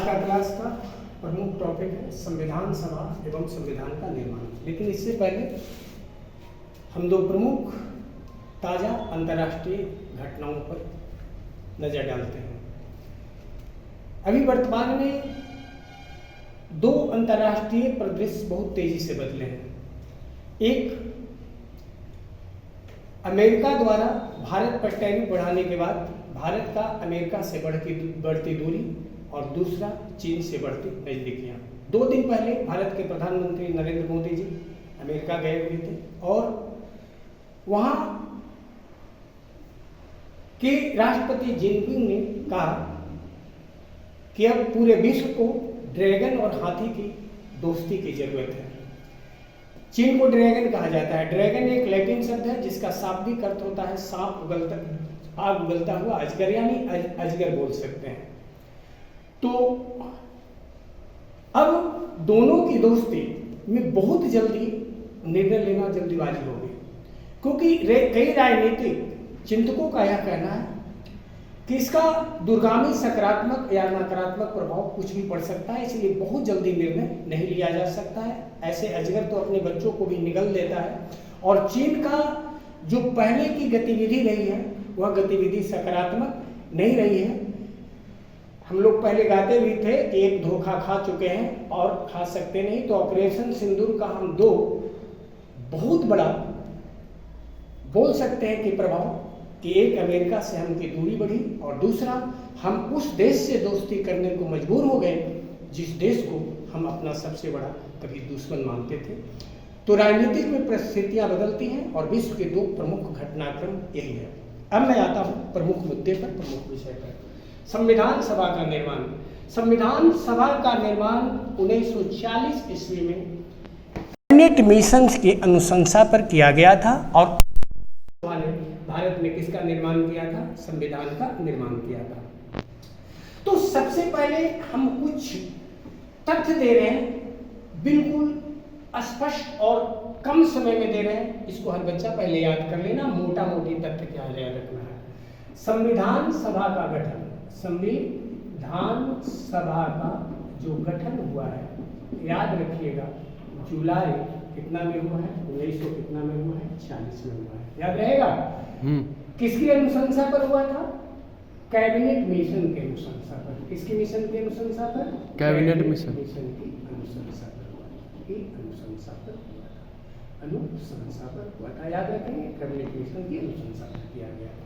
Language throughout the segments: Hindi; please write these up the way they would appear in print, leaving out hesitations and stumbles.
का क्लास का प्रमुख टॉपिक है संविधान सभा एवं संविधान का निर्माण। लेकिन इससे पहले हम दो प्रमुख ताज़ा अंतर्राष्ट्रीय घटनाओं पर नज़र डालते हैं। अभी वर्तमान में दो अंतर्राष्ट्रीय परिदृश्य बहुत तेजी से बदले हैं। एक, अमेरिका द्वारा भारत पर टैरिफ बढ़ाने के बाद भारत का अमेरिका से बढ़ती दूरी, और दूसरा चीन से बढ़ती नजदीकियां। 2 दिन पहले भारत के प्रधानमंत्री नरेंद्र मोदी जी अमेरिका गए हुए थे और वहां के राष्ट्रपति जिनपिंग ने कहा कि अब पूरे विश्व को ड्रैगन और हाथी की दोस्ती की जरूरत है। चीन को ड्रैगन कहा जाता है। ड्रैगन एक लैटिन शब्द है जिसका शाब्दिक अर्थ होता है आग उगलता हुआ अजगर, यानी अजगर बोल सकते हैं। तो अब दोनों की दोस्ती में बहुत जल्दी निर्णय लेना जल्दीबाजी होगी, क्योंकि कई राजनीतिक चिंतकों का यह कहना है कि इसका दूरगामी सकारात्मक या नकारात्मक प्रभाव कुछ भी पड़ सकता है, इसलिए बहुत जल्दी निर्णय नहीं लिया जा सकता है। ऐसे अजगर तो अपने बच्चों को भी निगल देता है, और चीन का जो पहले की गतिविधि रही है वह गतिविधि सकारात्मक नहीं रही है। हम लोग पहले गाते भी थे कि एक धोखा खा चुके हैं और खा सकते नहीं, तो ऑपरेशन सिंदूर का हम दो बहुत बड़ा बोल सकते हैं कि प्रभाव, कि एक अमेरिका से हमकी दूरी बढ़ी और दूसरा हम उस देश से दोस्ती करने को मजबूर हो गए जिस देश को हम अपना सबसे बड़ा कभी दुश्मन मानते थे। तो राजनीतिक में परिस्थितियां बदलती हैं और विश्व के दो प्रमुख घटनाक्रम यही है। अब मैं आता हूं प्रमुख मुद्दे पर, प्रमुख विषय पर, संविधान सभा का निर्माण। संविधान सभा का निर्माण 1940 ईस्वी में कैबिनेट मिशन की अनुशंसा पर किया गया था, और भारत में किसका निर्माण किया था? संविधान का निर्माण किया था। तो सबसे पहले हम कुछ तथ्य दे रहे हैं, बिल्कुल स्पष्ट और कम समय में दे रहे हैं। इसको हर बच्चा पहले याद कर लेना, मोटा मोटी तथ्य क्या याद रखना है। संविधान सभा का गठन, संविधान सभा का जो गठन हुआ है, याद रखिएगा, जुलाई कितना में हुआ है? 1900 कितना में हुआ है? 40 में हुआ है। याद रहेगा? किसकी अनुशंसा पर हुआ था? कैबिनेट मिशन के अनुशंसा पर। किसकी मिशन की अनुशंसा पर? कैबिनेट मिशन की अनुशंसा पर हुआ था। अनुशंसा पर हुआ था, अनुशंसा पर हुआ था। याद रखेंगे, कैबिनेट मिशन की अनुशंसा पर किया गया था।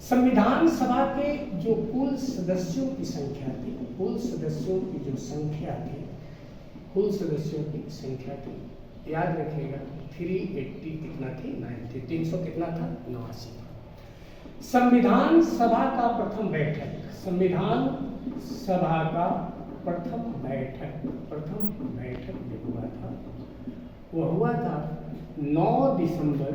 संविधान सभा के जो कुल सदस्यों की संख्या थी, कुल सदस्यों की जो संख्या थी, कुल सदस्यों की संख्या थी, याद रखिएगा, 380 कितना थी? 90। 300 कितना था? 89 था। संविधान सभा का प्रथम बैठक, संविधान सभा का प्रथम बैठक जो हुआ था वह हुआ था 9 दिसंबर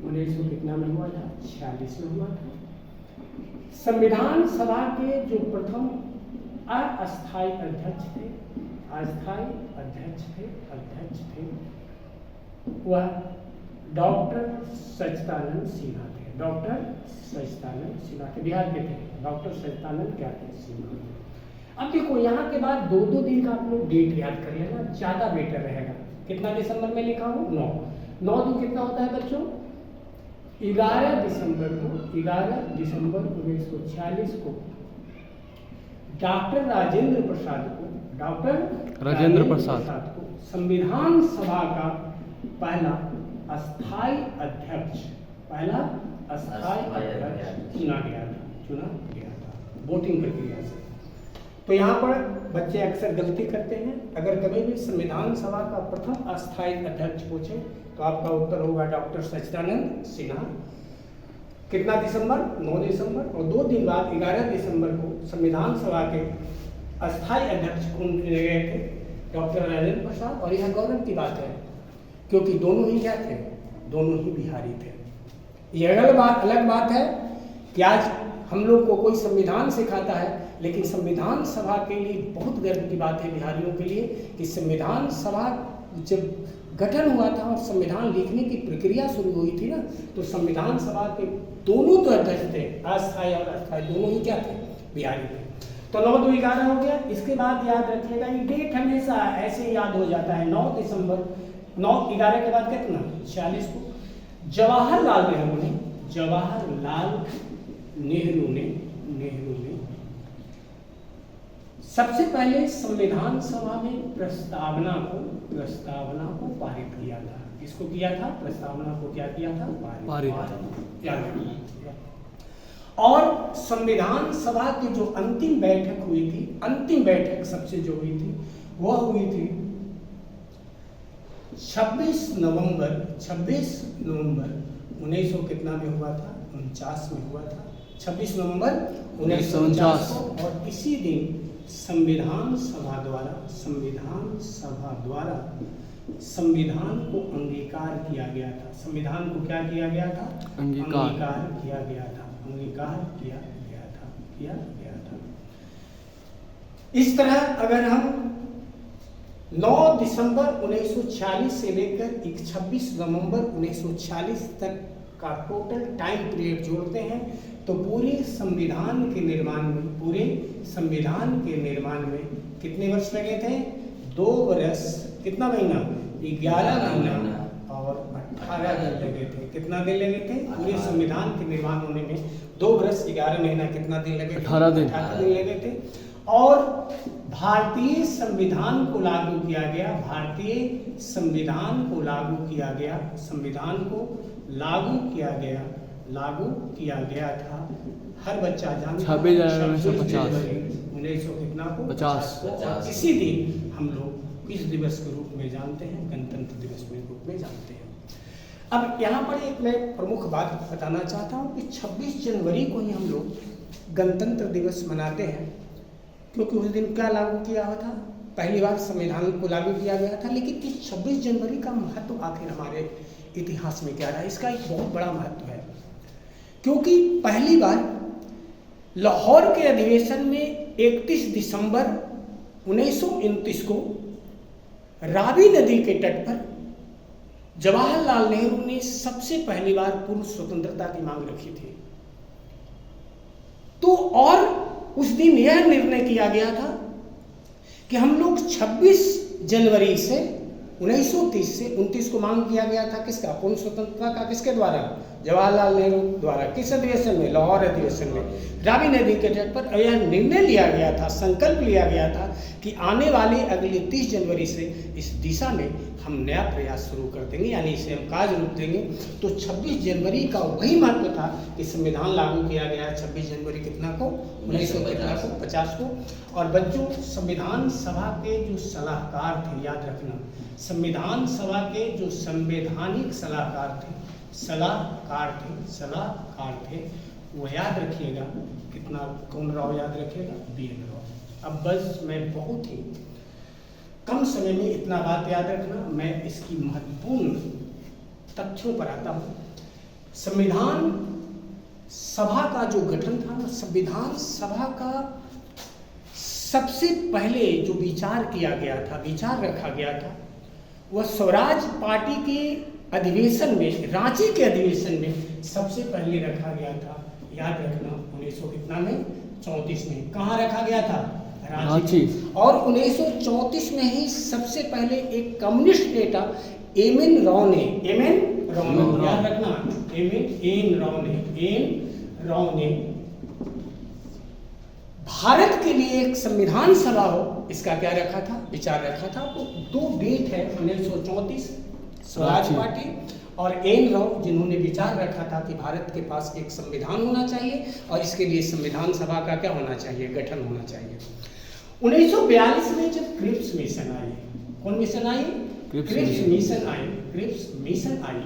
1900 कितना में हुआ था? 46 में हुआ था। संविधान सभा के जो प्रथम अस्थायी अध्यक्ष थे, अध्यक्ष थे वह डॉक्टर सच्चिदानंद सिन्हा थे। डॉक्टर सच्चिदानंद सिन्हा थे, बिहार के थे। डॉक्टर सच्चिदानंद क्या थे? सिन्हा। अब देखो, यहाँ के बाद 2-2 दिन का आप लोग डेट याद कर लेना, ज्यादा बेटर रहेगा। कितना दिसंबर में लिखा हूँ? 9 दो कितना होता है बच्चों? 11 दिसंबर 1940 को डॉक्टर राजेंद्र प्रसाद को संविधान सभा का पहला अस्थायी अध्यक्ष चुना गया था वोटिंग प्रक्रिया से। तो यहाँ पर बच्चे अक्सर गलती करते हैं। अगर कभी भी संविधान सभा का प्रथम अस्थायी अध्यक्ष पूछे तो आपका उत्तर होगा डॉक्टर सच्चिदानंद सिन्हा। कितना दिसंबर? 9 दिसंबर। और 2 दिन बाद 11 दिसंबर को संविधान सभा के अस्थायी अध्यक्ष कौन चुने गए थे? डॉक्टर राजेंद्र प्रसाद। और यह गौरव की बात है, क्योंकि दोनों ही क्या थे? दोनों ही बिहारी थे। यह अलग बात है कि आज हम लोग को कोई संविधान सिखाता है, लेकिन संविधान सभा के लिए बहुत गर्व की बात है बिहारियों के लिए कि संविधान सभा जब गठन हुआ था और संविधान लिखने की प्रक्रिया शुरू हुई थी ना, तो संविधान सभा के दोनों तो अध्यक्ष थे, अस्थायी और अस्थायी दोनों ही क्या थे, बिहारी थे। तो 9-2-11 हो गया। इसके बाद याद रखिएगा, ये डेट हमेशा ऐसे याद हो जाता है, 9 दिसंबर 9-11 के बाद कितना 46 को जवाहरलाल नेहरू ने सबसे पहले संविधान सभा में प्रस्तावना को पारित किया था। किसको किया था? प्रस्तावना को क्या किया था? पारित। और संविधान सभा की जो अंतिम बैठक हुई थी, अंतिम बैठक सबसे जो हुई थी वह हुई थी 26 नवंबर 1900 कितना में हुआ था? 49 में हुआ था, 26 नवंबर 1949 को। और इसी दिन संविधान सभा द्वारा संविधान को अंगीकार किया गया था। संविधान को क्या किया गया था? अंगीकार किया गया था। इस तरह अगर हम 9 दिसंबर 1946 से लेकर 26 नवंबर 1946 तक का टोटल टाइम पीरियड जोड़ते हैं तो पूरे संविधान के निर्माण में कितने वर्ष लगे थे? 2 वर्ष, कितना महीना? 11 महीना और 18 दिन लगे थे। कितना दिन लगे थे? पूरे संविधान के निर्माण होने में 2 वर्ष 11 महीना कितना दिन लगे? 18 दिन लगे थे। और भारतीय संविधान को लागू किया गया था। हर बच्चा जानता है 26 जनवरी 1950 को। इसी दिन हम लोग इस दिवस के रूप में जानते हैं, गणतंत्र दिवस के रूप में जानते हैं। अब यहाँ पर एक मैं प्रमुख बात बताना चाहता हूँ कि 26 जनवरी को ही हम लोग गणतंत्र दिवस मनाते हैं, क्योंकि उस दिन क्या लागू किया हुआ था? पहली बार संविधान को लागू किया गया था। लेकिन इस 26 जनवरी का महत्व आखिर हमारे इतिहास में क्या रहा? इसका एक बहुत बड़ा महत्व है, क्योंकि पहली बार लाहौर के अधिवेशन में 31 दिसंबर 1929 को रावी नदी के तट पर जवाहरलाल नेहरू ने सबसे पहली बार पूर्ण स्वतंत्रता की मांग रखी थी। तो और उस दिन यह निर्णय किया गया था कि हम लोग 26 जनवरी से 1930 से 29 को मांग किया गया था किसका? पूर्ण स्वतंत्रता का। किसके द्वारा? जवाहरलाल नेहरू द्वारा। किस अधिवेशन में? लाहौर अधिवेशन में रावी नदी के तट पर यह निर्णय लिया गया था, संकल्प लिया गया था कि आने वाले अगले 30 जनवरी से इस दिशा में हम नया प्रयास शुरू कर देंगे, यानी इसे हम कार्य रूप देंगे। तो 26 जनवरी का वही महत्व था कि संविधान लागू किया गया 26 जनवरी कितना को? 1950 को। और बच्चों, संविधान सभा के जो सलाहकार थे, याद रखना, संविधान सभा के जो संवैधानिक सलाहकार थे वो याद रखिएगा, कितना? कौन राव याद रखिएगा? BN राव। अब बस मैं बहुत ही कम समय में इतना बात याद रखना, मैं इसकी महत्वपूर्ण तथ्यों पर आता हूँ। संविधान सभा का जो गठन था, संविधान सभा का सबसे पहले जो विचार रखा गया था, वह स्वराज पार्टी के अधिवेशन में, रांची के अधिवेशन में सबसे पहले रखा गया था। याद रखना, 1934 में। कहाँ रखा गया था? रांची। और 1934 में ही सबसे पहले एक कम्युनिस्ट नेता एन राव ने, याद रखना, एन राव ने भारत के लिए एक संविधान सभा हो, इसका क्या रखा था? विचार रखा था। तो 2 डेट है, 1934 स्वराज पार्टी और एन राव, जिन्होंने विचार रखा था कि भारत के पास एक संविधान होना चाहिए और इसके लिए संविधान सभा का क्या होना चाहिए? गठन होना चाहिए। 1942 में जब क्रिप्स मिशन आई, कौन मिशन आई? क्रिप्स मिशन आई,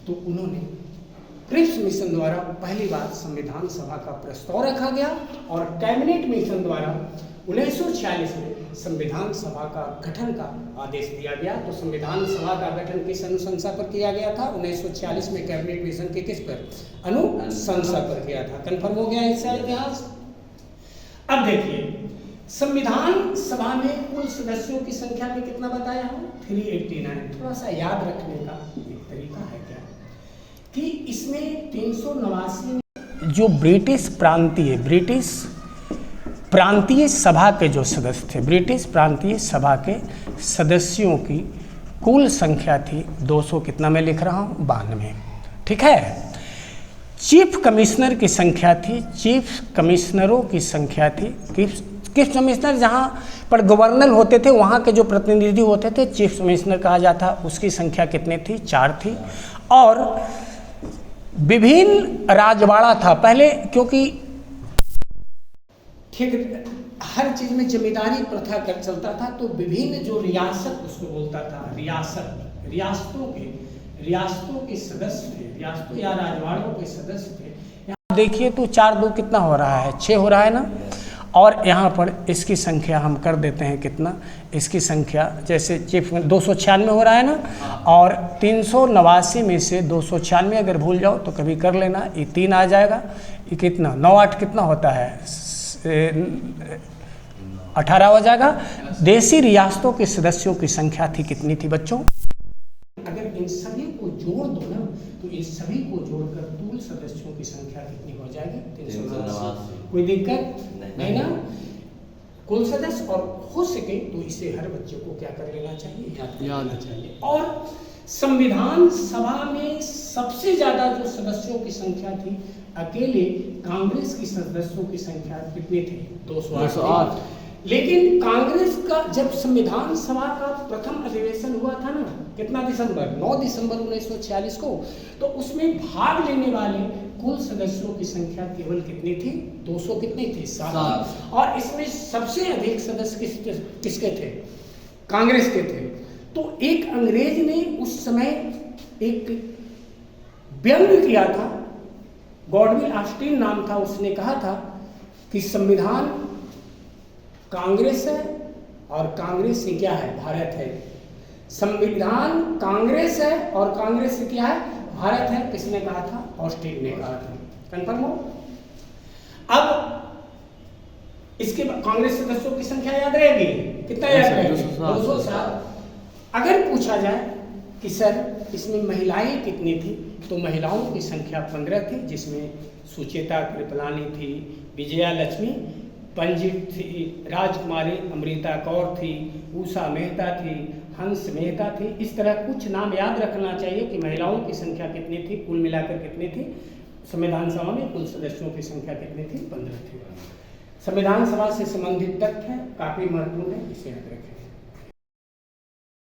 तो उन्होंने क्रिप्स मिशन द्वारा पहली बार संविधान सभा का प्रस्ताव रखा गया और कैबिनेट मिशन द्वारा 1946 में संविधान सभा का गठन का आदेश दिया गया। तो संविधान सभा का गठन किस अनुशंसा पर किया गया था? 1946 में कैबिनेट मिशन के किस पर? अनुशंसा पर किया था। कंफर्म हो गया इसका इतिहास। अब देखिए, संविधान सभा में कुल सदस्यों की संख्या में कितना बताया हूँ? 389। थोड़ा सा याद रखने का एक तरीका है क्या कि इसमें 389 जो ब्रिटिश प्रांतीय सभा के जो सदस्य थे, ब्रिटिश प्रांतीय सभा के सदस्यों की कुल संख्या थी 200 कितना मैं लिख रहा हूँ 92। ठीक है। चीफ कमिश्नर की संख्या थी, चीफ कमिश्नरों की संख्या थी, चीफ कमिश्नर जहाँ पर गवर्नर होते थे वहाँ के जो प्रतिनिधि होते थे चीफ कमिश्नर कहा जाता, उसकी संख्या कितनी थी? 4 थी। और विभिन्न राजवाड़ा था पहले, क्योंकि ठीक हर चीज में जमींदारी प्रथा कर चलता था, तो विभिन्न जो रियासत उसको बोलता था, रियासतों के सदस्य थे, रियासतों या राजवाड़ों के सदस्य थे। यहाँ देखिए तो 4 2 कितना हो रहा है? 6 हो रहा है ना। और यहाँ पर इसकी संख्या हम कर देते हैं कितना, इसकी संख्या जैसे चीफ 296 हो रहा है ना, और 389 में से 296 अगर भूल जाओ तो कभी कर लेना, ये 3 आ जाएगा। ये कितना 9 8 कितना होता है? 18 हो जाएगा। देशी रियासतों के सदस्यों की संख्या थी कितनी थी बच्चों? अगर इन सभी को जोड़ दो ना तो इन सभी को जोड़कर कुल सदस्यों की संख्या कितनी हो जाएगी? 389। कोई दिक्कत नहीं ना? कुल सदस्य, और हो सके तो इसे हर बच्चे को क्या कर लेना चाहिए? याद लेना चाहिए। और संविधान सभा में सबसे ज्यादा जो सदस्यों की संख्या थी, अकेले कांग्रेस की सदस्यों की संख्या कितनी थी? 208। लेकिन कांग्रेस का जब संविधान सभा का प्रथम अधिवेशन हुआ था ना, कितना दिसंबर? 9 दिसंबर 1946 को, तो उसमें भाग लेने वाले कुल सदस्यों की संख्या केवल कितनी थी? 200 कितनी थी? 7। और इसमें सबसे अधिक सदस्य किसके थे? कांग्रेस के थे। तो एक अंग्रेज ने उस समय एक व्यंग किया था, गॉडविल ऑस्टिन नाम था, उसने कहा था कि संविधान कांग्रेस है और कांग्रेस से क्या है? भारत है। संविधान कांग्रेस है और कांग्रेस से क्या है? भारत है। किसने कहा था? ऑस्टिन ने कहा था। कंफर्म हो? अब इसके कांग्रेस सदस्यों की संख्या याद रहेगी? कितना याद रहेगी? 207। अगर पूछा जाए कि सर इसमें महिलाएं कितनी थी, तो महिलाओं की संख्या 15 थी, जिसमें सुचेता कृपलानी थी, विजया लक्ष्मी पंडित थी, राजकुमारी अमृता कौर थी, उषा मेहता थी, हंस मेहता थी। इस तरह कुछ नाम याद रखना चाहिए कि महिलाओं की संख्या कितनी थी, कुल मिलाकर कितनी थी। संविधान सभा में कुल सदस्यों की संख्या कितनी थी? 15 थी। संविधान सभा से संबंधित तथ्य काफी महत्वपूर्ण है, इसे याद रखें।